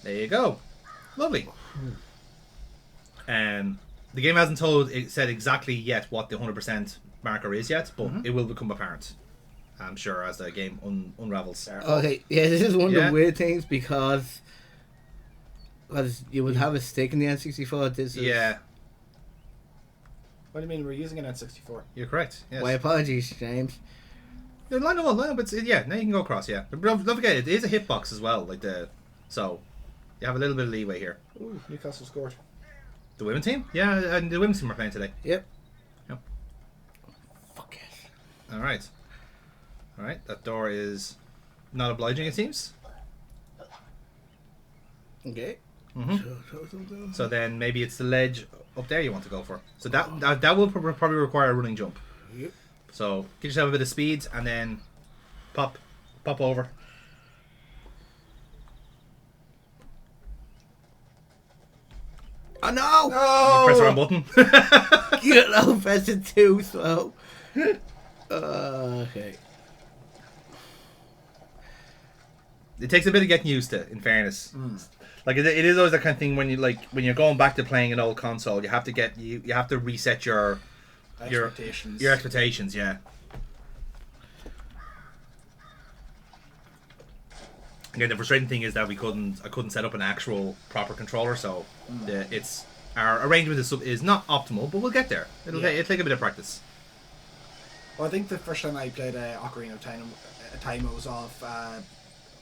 There you go. Lovely. The game hasn't said exactly yet what the 100% marker is yet, but it will become apparent, I'm sure, as the game unravels. Okay, yeah, this is one of the weird things because you would have a stick in the N64. This is... Yeah. What do you mean? We're using an N64. You're correct. Yes. My apologies, James. Line up, but yeah, now you can go across. Yeah, but don't forget it is a hitbox as well. So you have a little bit of leeway here. Ooh, Newcastle scored. The women's team, yeah, and the women's team are playing today. Yep. Fuck it. All right. That door is not obliging, it seems. Okay. So then maybe it's the ledge up there you want to go for. So that will probably require a running jump. Yep. So get yourself a bit of speed and then pop over. Oh no! You press the wrong button. You press it too slow. Okay. It takes a bit of getting used to, in fairness. Like it is always that kind of thing when you're going back to playing an old console, you have to reset your expectations, yeah. Again, the frustrating thing is that I couldn't set up an actual proper controller, so our arrangement is not optimal, but we'll get there. It'll take a bit of practice. Well, I think the first time I played Ocarina of Time, it was off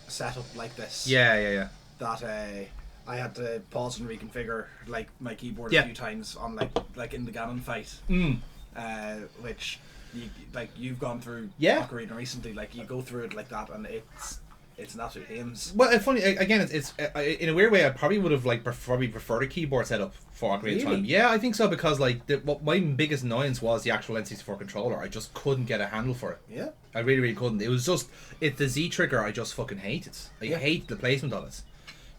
setup like this. Yeah. That I had to pause and reconfigure my keyboard Yeah. a few times on like in the Ganon fight, which you've gone through Ocarina recently. Like you go through it like that, and it's an absolute hymns. Well, it's funny. Again, it's in a weird way. I probably would have probably preferred a keyboard setup for Ocarina of Time. Yeah, I think so because what my biggest annoyance was the actual N64 controller. I just couldn't get a handle for it. Yeah, I really, really couldn't. It was just the Z trigger. I just fucking hate it. I hate the placement of it.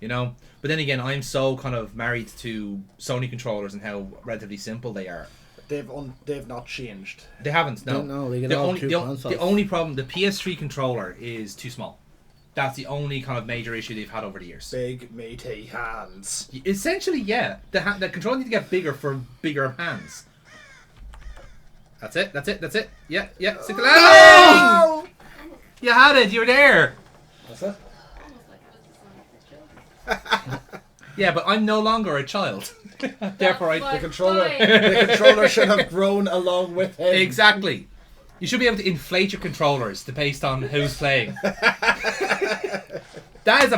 You know. But then again, I'm so kind of married to Sony controllers and how relatively simple they are. They've not changed. They haven't. No. The only problem, the PS3 controller is too small. That's the only kind of major issue they've had over the years. Big meaty hands. Essentially, yeah. The controller need to get bigger for bigger hands. That's it. Yeah. Stick the landing! You had it. You were there. What's that? Yeah, but I'm no longer a child. Therefore, the controller should have grown along with him. Exactly. You should be able to inflate your controllers based on who's playing. That is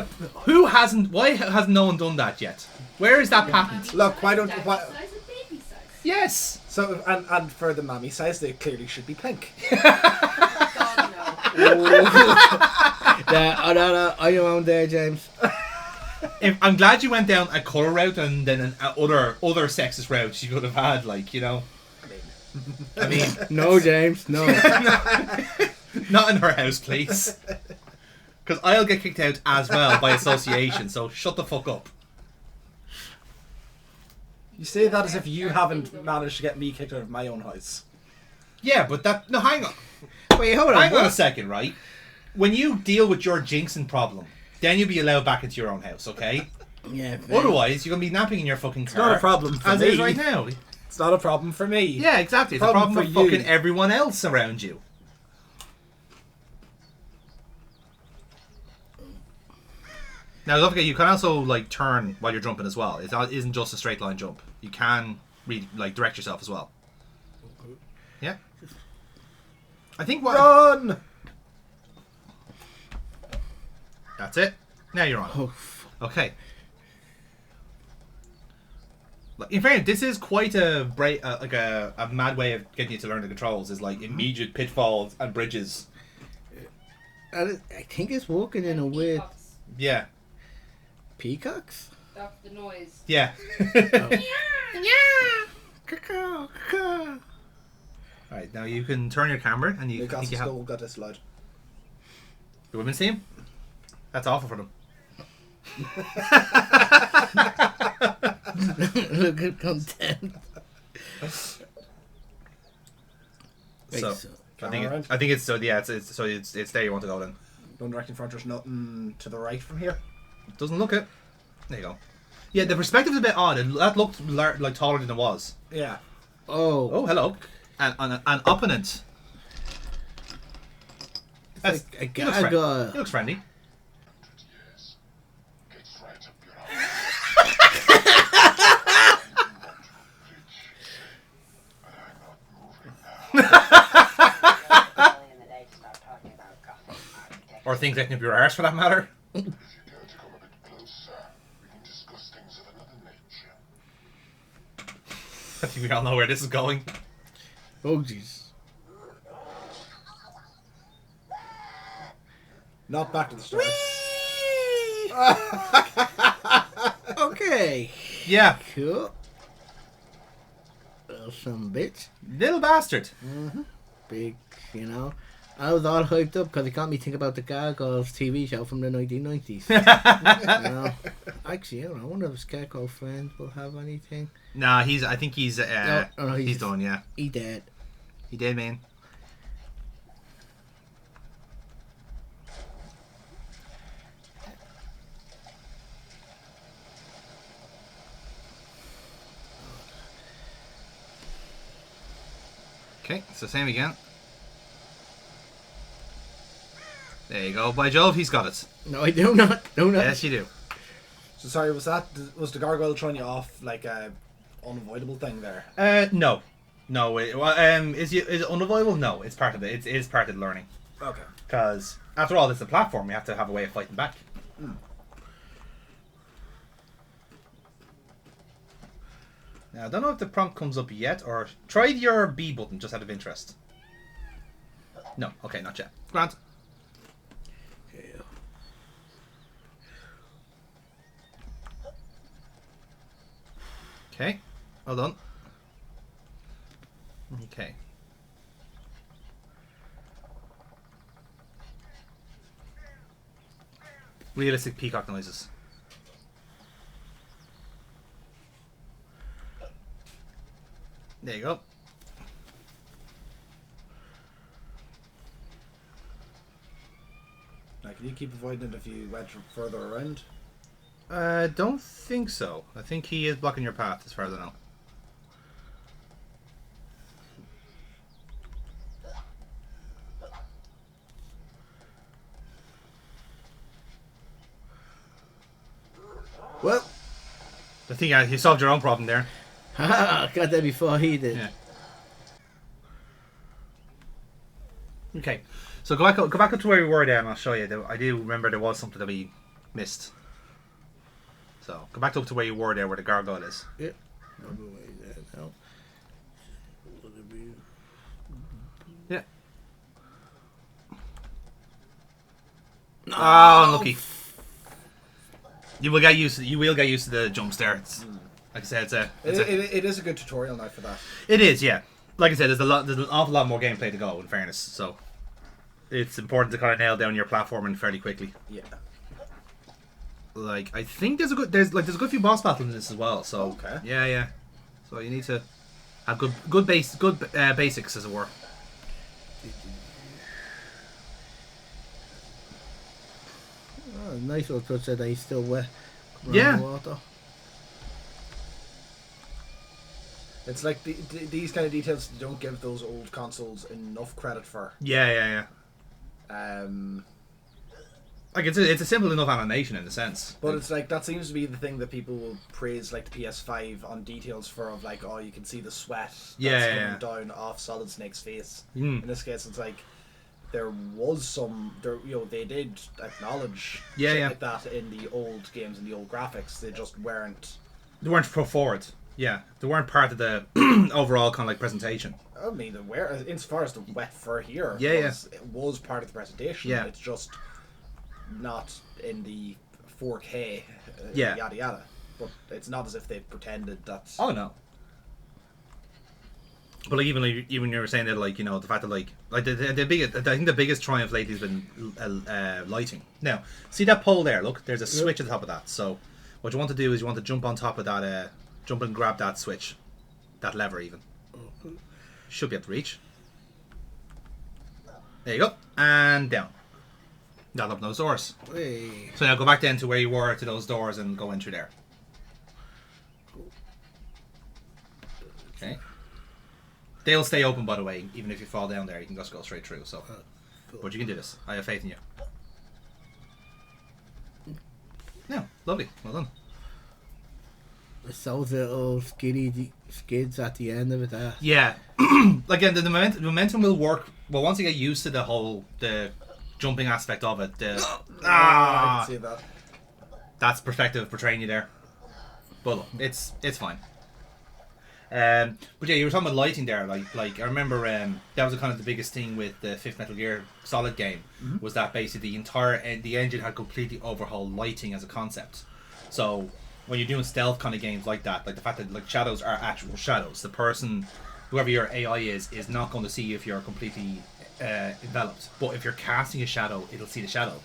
why has no one done that yet? Where is that patent? Look, why don't Baby size. Yes. So and for the mammy size, they clearly should be pink. God, no. No, are you on there, James? I'm glad you went down a colour route and then an other sexist route you could have had, I mean, no, James, no. Not in her house, please. Because I'll get kicked out as well by association, so shut the fuck up. You say that as if you haven't managed to get me kicked out of my own house. Yeah, but no, hang on. Wait, hold on. Hang on a second, right? When you deal with your jinxing problem, then you'll be allowed back into your own house, okay? Yeah. Otherwise, you're going to be napping in your fucking car. It's not a problem for as me. it is right now. It's not a problem for me. Yeah, exactly. It's a problem for fucking everyone else around you. Now, don't forget, you can also turn while you're jumping as well. It isn't just a straight line jump. You can direct yourself as well. Yeah. I think what. Run! That's it. Now you're on. Oh, Okay. In fact, this is quite a mad way of getting you to learn the controls. Is immediate pitfalls and bridges. I think it's working in a weird. Peacocks. Yeah. Peacocks? That's the noise. Yeah. Alright, now you can turn your camera and you think you have got this slide. the women's team. That's awful for them. Look at content. So I think it's it's there you want to go then. Don't direct in front. There's nothing to the right from here. Doesn't look it. There you go. Yeah, the perspective's a bit odd. That looked like taller than it was. Yeah. Oh, hello. An opponent. It's like a He looks gargoyle. He looks friendly. Or things that can be your arse for that matter. I think we all know where this is going. Oh, jeez. Not back to the start. Okay. Yeah. Cool. Some bitch. Little bastard. Big, you know. I was all hyped up because it got me thinking about the Gargoyles TV show from the 1990s. You know? Actually, I don't know. I wonder if his Scarecrow friend will have anything. Nah, I think he's No, he's done, yeah. He dead. He did, man. Okay, it's the same again. There you go. By Jove, he's got it. No, I do not. No, not. Yes, you do. So sorry, was the gargoyle throwing you off like a unavoidable thing there? No. No, is it unavoidable? No, it's part of it. It is part of the learning. Okay. Because, after all, it's a platform. You have to have a way of fighting back. Now, I don't know if the prompt comes up yet, or... Try your B button, just out of interest. No, okay, not yet. Grant. Okay, well done. Okay. Realistic peacock noises. There you go. Now, can you keep avoiding it if you went further around? Don't think so. I think he is blocking your path, as far as I know. Well, I think you solved your own problem there. haha, got that before he did. Yeah. Okay, so go back up to where we were there, and I'll show you. I do remember there was something that we missed. So go back up to where you were there, where the gargoyle is. Yeah. I'll go away there now. Yeah. Oh, unlucky. You will get used to the jumps there. It's, like I said, It is a good tutorial now for that. It is, yeah. Like I said, there's an awful lot more gameplay to go. In fairness, so it's important to kind of nail down your platforming fairly quickly. Yeah. Like I think there's a good few boss battles in this as well. So Okay. yeah. So you need to have good basics, as it were. Oh, nice little touch that he's still wet. Yeah. Water. It's like these kind of details don't give those old consoles enough credit for. Yeah. Like it's a simple enough animation in a sense. But it's like that seems to be the thing that people will praise, like the PS5 on details for, of like, oh, you can see the sweat that's coming down off Solid Snake's face. In this case, it's like there was some they did acknowledge shit like that in the old games and the old graphics. They just weren't. They weren't put forward. Yeah, they weren't part of the overall kind of like presentation. I mean, insofar as the wet fur here, it was part of the presentation. Yeah, it's just not in the 4K. Yada yada. But it's not as if they pretended that. Oh no. But like even you were saying that, like, you know, the fact that like the biggest, I think the biggest triumph lately has been lighting. Now, see that pole there? Look, there's a switch at the top of that. So what you want to do is you want to jump on top of that, jump and grab that switch, that lever even. Should be able to reach. There you go, and down. That'll open those doors. Hey. So now go back then to where you were to those doors and go in through there. Okay. They'll stay open, by the way. Even if you fall down there, you can just go straight through. So, but you can do this. I have faith in you. Yeah, lovely. Well done. It's those little skids at the end of it there. Yeah. Again, the momentum will work. Well, once you get used to the jumping aspect of it, I can see that. that's perspective portraying you there. But look, it's fine. But yeah, you were talking about lighting there. Like I remember that was kind of the biggest thing with the fifth Metal Gear Solid game, was that basically the engine had completely overhauled lighting as a concept. So when you're doing stealth kind of games like that, like the fact that like shadows are actual shadows, the person, whoever your AI is not going to see you if you're completely enveloped. But if you're casting a shadow, it'll see the shadow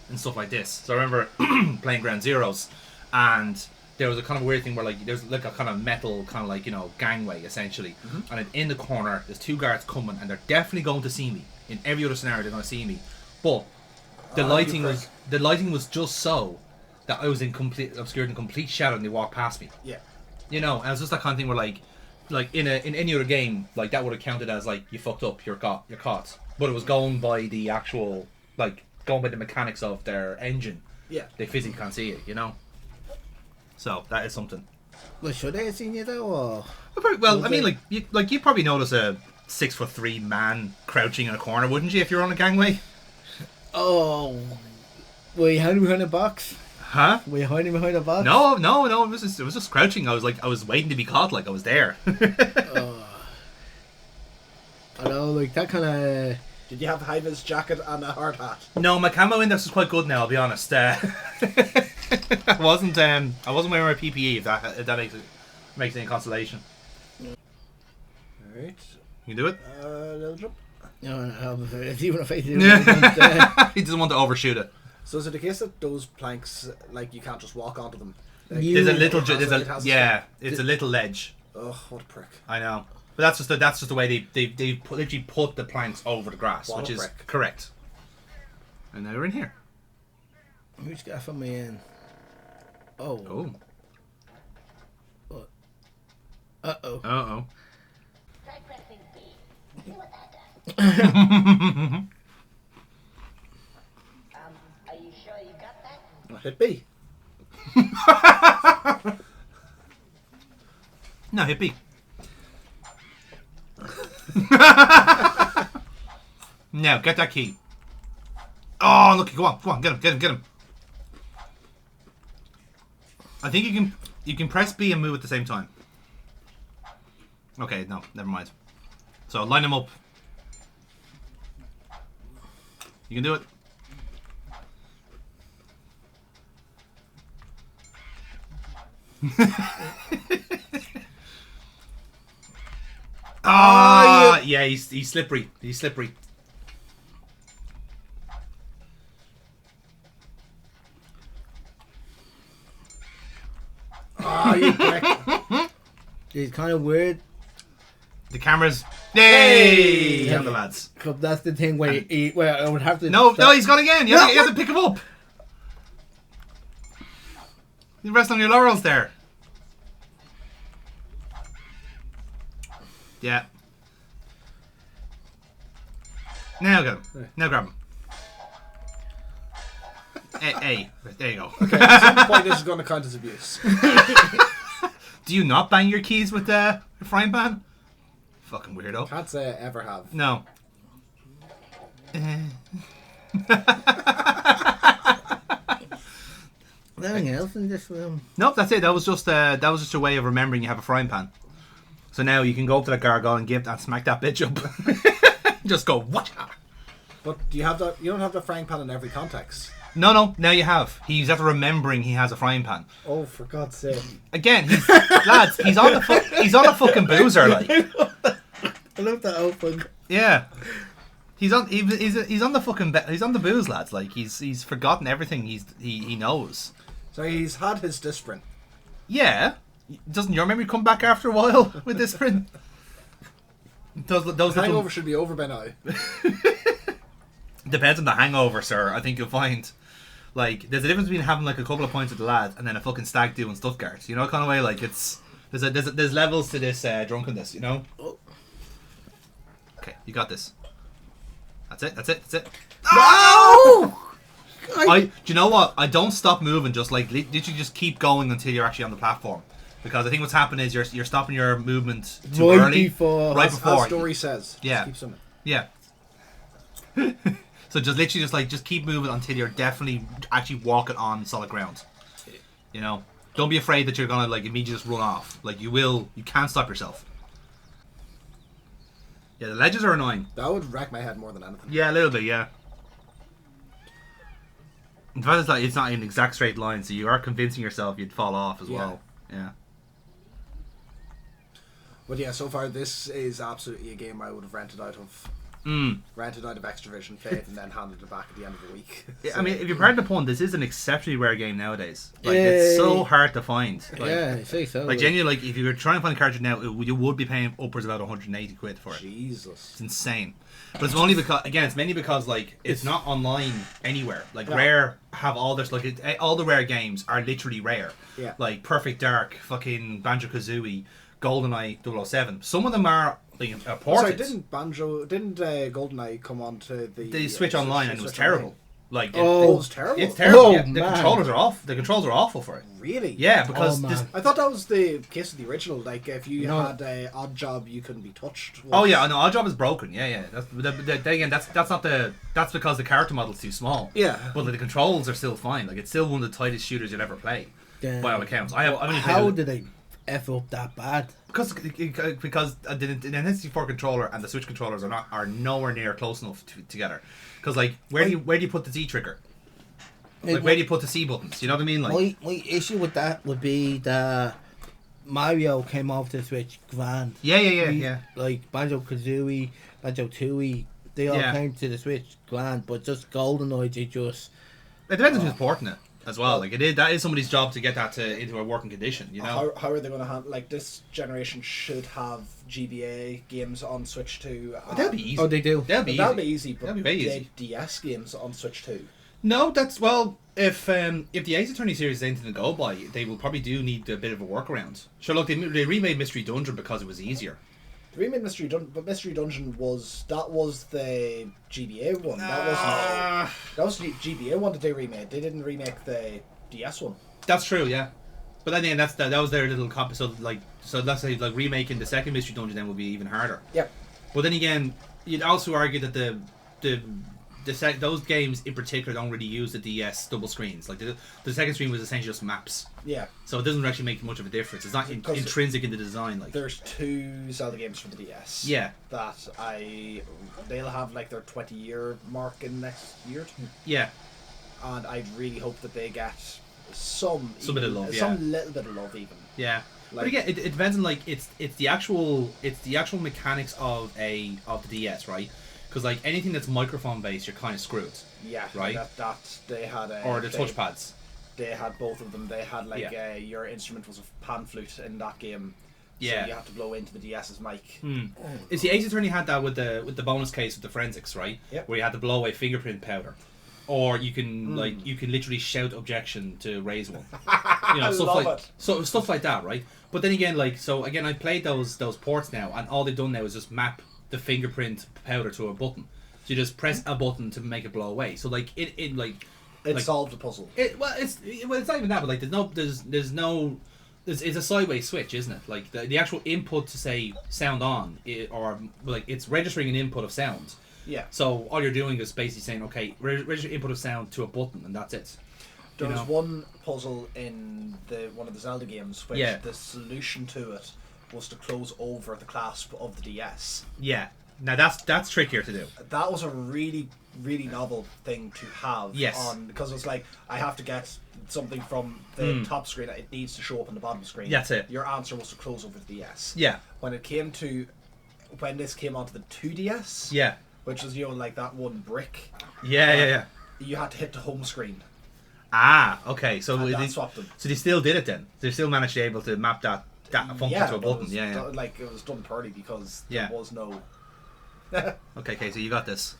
and stuff like this. So I remember playing Ground Zeroes, and there was a kind of weird thing where like there's like a kind of metal kind of like, you know, gangway essentially, and then in the corner there's two guards coming, and they're definitely going to see me. In every other scenario they're going to see me, but the lighting was just so that I was obscured in complete shadow and they walked past me. Yeah. You know, and it's just that kind of thing where like in any other game, like that would have counted as like you fucked up, you're caught. But it was going by the actual, like going by the mechanics of their engine. Yeah. They physically can't see it, you know. So that is something. Well, should they have seen you though? Or? Well, I mean, like you probably notice a 6'3" man crouching in a corner, wouldn't you, if you're on a gangway? Oh, were you hiding behind a box? Huh? Were you hiding behind a box? No. It was just crouching. I was waiting to be caught. Like I was there. I know, like that kind of. Did you have a high-vis jacket and a hard hat? No, my camo index was quite good now, I'll be honest. I wasn't wearing my PPE, if that makes any consolation. Alright. You can do it? Little jump. No, even if I do, He doesn't want to overshoot it. So is it the case that those planks, like, you can't just walk onto them? Like, There's a little, it's a little ledge. Ugh, what a prick. I know. But that's just the way they literally put the planks over the grass, What which a is prick. correct. And now we're in here. Which guy from me in? Oh. Oh. What? Uh-oh. Uh-oh. Try pressing B. See what that does. Are you sure you got that? Well, hit B. No, hit B. Now, get that key. Oh, look, go on, get him. I think you can press B and move at the same time. Okay, no, never mind. So, line them up. You can do it. Yeah, he's slippery. He's slippery. Oh, you prick. It's kind of weird. The cameras. Hey! Yeah. On the lads. Cause that's the thing where where I would have to. No, he's gone again. You have to pick him up. You rest on your laurels there. Yeah. Now get him. Now grab him. Hey, there you go. Okay, at some point this is going to count as abuse. Do you not bang your keys with a frying pan? Fucking weirdo. Can't say I ever have. No. Nothing else in this room. Nope, that's it. That was just a way of remembering you have a frying pan. So now you can go up to that gargoyle and smack that bitch up. Just go, what? But do you have that? You don't have the frying pan in every context. No. Now you have. He's after remembering he has a frying pan. Oh, for God's sake! Again, lads, he's on the fucking boozer, like. I love that open. Yeah. He's on the fucking he's on the booze, lads. Like he's forgotten everything he knows. So he's had his Disprin. Yeah. Doesn't your memory come back after a while with this print? Those Hangover should be over by now. Depends on the hangover, sir. I think you'll find, like, there's a difference between having like a couple of pints with the lads and then a fucking stag doing Stuttgart. You know, kind of way. Like, there's levels to this drunkenness. You know. Okay, you got this. That's it. No! Do you know what? I don't stop moving. Just like literally, just keep going until you're actually on the platform. Because I think what's happening is you're stopping your movement too Right early. before. As the story says. Yeah. Just keep swimming. Yeah. So just literally just keep moving until you're definitely actually walking on solid ground. You know, don't be afraid that you're gonna like immediately just run off. Like you can't stop yourself. Yeah, the ledges are annoying. That would wreck my head more than anything. Yeah, a little bit. Yeah. In fact, it's not an exact straight line, so you are convincing yourself you'd fall off as well. Yeah. But yeah, so far this is absolutely a game I would have rented out of Extravision, played, and then handed it back at the end of the week. Yeah, I mean, if you're pardon the pun, this is an exceptionally rare game nowadays. Like, it's so hard to find. Like, Yeah, I say so. like genuinely, like if you were trying to find a cartridge now, you would be paying upwards of about 180 quid for it. Jesus. It's insane. But it's only because, again, it's mainly because like it's not online anywhere. Like Rare have all this, like all the Rare games are literally Rare. Yeah. Like Perfect Dark, fucking Banjo-Kazooie, GoldenEye 007. Some of them are like ported. Sorry, didn't GoldenEye come on to They Switch Online and it was terrible. Like it was terrible. It's terrible. Oh, Yeah, the man. controllers are off. The controls are awful for it. Really? Yeah, because Oh, this. man. I thought that was the case of the original. Like, if you No. had a odd job, you couldn't be touched. Oh yeah, no, our job is broken. Yeah. That's not the. That's because the character model's too small. Yeah. But the controls are still fine. Like it's still one of the tightest shooters you'll ever play, Damn. by all accounts. I've only played How it did they F up that bad? because the N64 controller and the Switch controllers are nowhere near close enough together. Because like where do you put the Z trigger? Like where do you put the C buttons? You know what I mean? Like My issue with that would be that Mario came off the Switch grand. yeah. Like Banjo-Kazooie, Banjo-Tooie, they all came to the Switch grand, but just GoldenEye, they just... It depends on who's porting it as well. Like that is somebody's job to get that into a working condition. You know. How are they going to have, like, this generation should have GBA games on Switch 2. That'll be easy. Oh, they do. That'll be That'll easy. be easy, but That'll be very easy. DS games on Switch 2. No, that's well. If the Ace Attorney series is anything to go by, they will probably do need a bit of a workaround. Sure, look, they remade Mystery Dungeon because it was easier. They remade Mystery Dungeon, but Mystery Dungeon was the GBA one. That was the GBA one that they remade. They didn't remake the DS one. That's true, yeah. But then that was their little copy. So let's say like remaking the second Mystery Dungeon then would be even harder. Yep. But then again, you'd also argue that those games in particular don't really use the DS double screens. Like the second screen was essentially just maps. Yeah. So it doesn't actually make much of a difference. It's not intrinsic in the design. Like there's 2 Zelda games for the DS. Yeah. That they'll have like their 20-year mark in next year. Yeah. And I really hope that they get some bit of love, some little bit of love even. Yeah. Like, but again, it depends on like it's the actual mechanics of the DS, right? Because like anything that's microphone based, you're kind of screwed. Yeah, right. That they had Or the touchpads. They had both of them. They had like your instrument was a pan flute in that game. Yeah. So you have to blow into the DS's mic. It's the Ace Attorney had that with the bonus case with the forensics, right? Yep. Where you had to blow away fingerprint powder. Or you can you can literally shout objection to raise one. You know, stuff like that, right? But then again, I played those ports now, and all they've done now is just map the fingerprint powder to a button. So you just press a button to make it blow away. So like it solved the puzzle. It's not even that, but like it's a sideways switch, isn't it? Like the actual input to say sound on, or like it's registering an input of sound. Yeah. So all you're doing is basically saying, okay, register input of sound to a button, and that's it. There was one puzzle in one of the Zelda games which the solution to it was to close over the clasp of the DS. Yeah. Now that's trickier to do. That was a really, really novel thing to have. Yes. Because it's like I have to get something from the top screen. It needs to show up on the bottom screen. That's it. Your answer was to close over the DS. Yeah. When this came onto the 2DS. Yeah. Which was like that one brick. Yeah. You had to hit the home screen. Ah, okay. So that swapped them. So they still did it then. They still managed to be able to map that function to a button. It was done poorly because there was no. Okay, so you got this.